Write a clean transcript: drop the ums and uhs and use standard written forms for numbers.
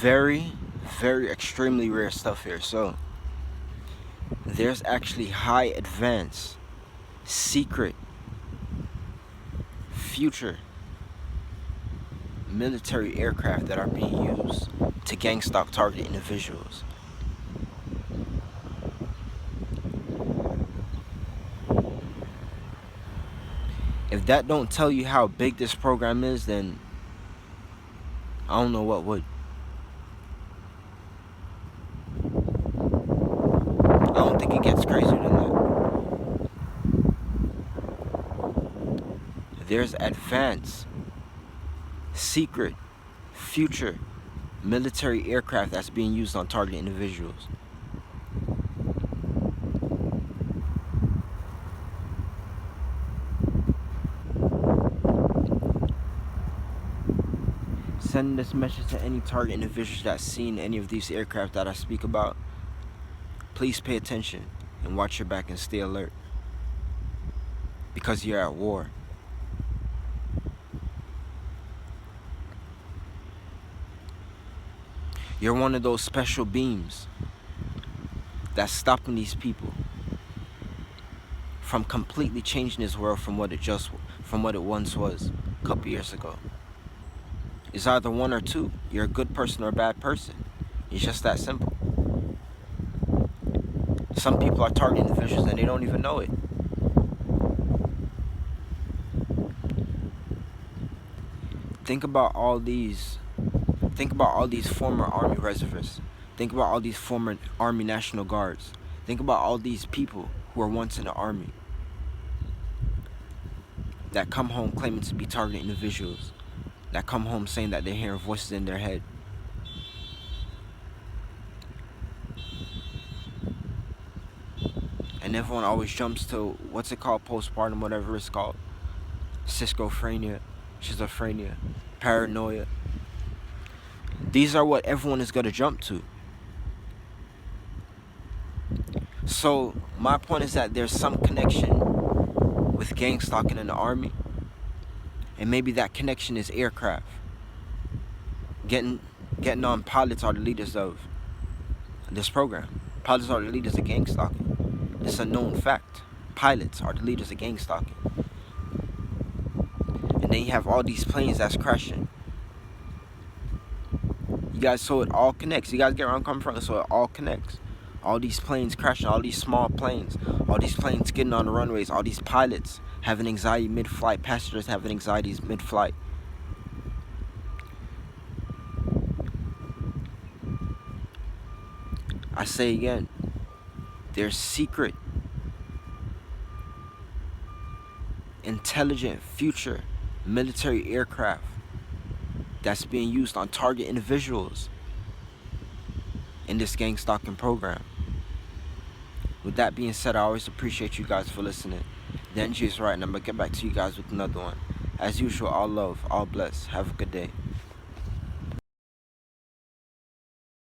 very, very extremely rare stuff here. So, there's actually high advanced, secret, future military aircraft that are being used to gang stalk target individuals. If that don't tell you how big this program is, then I don't know what would. I don't think it gets crazier than that. There's advanced, secret, future military aircraft that's being used on target individuals. Sending this message to any target individuals that's seen any of these aircraft that I speak about. Please pay attention and watch your back and stay alert, because you're at war. You're one of those special beams that's stopping these people from completely changing this world from what it once was a couple years ago. It's either one or two. You're a good person or a bad person. It's just that simple. Some people are target individuals and they don't even know it. Think about all these former Army reservists. Think about all these former Army National Guards. Think about all these people who were once in the Army that come home claiming to be target individuals, that come home saying that they're hearing voices in their head. And everyone always jumps to, what's it called, postpartum, whatever it's called, schizophrenia, paranoia. These are what everyone is going to jump to. So my point is that there's some connection with gang stalking in the Army, and maybe that connection is aircraft. Getting on pilots are the leaders of this program. Pilots are the leaders of gang stalking. It's a known fact. Pilots are the leaders of gang stalking. And then you have all these planes that's crashing. You guys, so it all connects. You guys get where I'm coming from? So it all connects. All these planes crashing, all these small planes, all these planes getting on the runways, all these pilots having anxiety mid-flight, passengers having anxieties mid-flight. I say again, there's secret, intelligent, future military aircraft that's being used on target individuals in this gang stalking program. With that being said, I always appreciate you guys for listening. The energy is right, and I'm going to get back to you guys with another one. As usual, all love, all bless. Have a good day.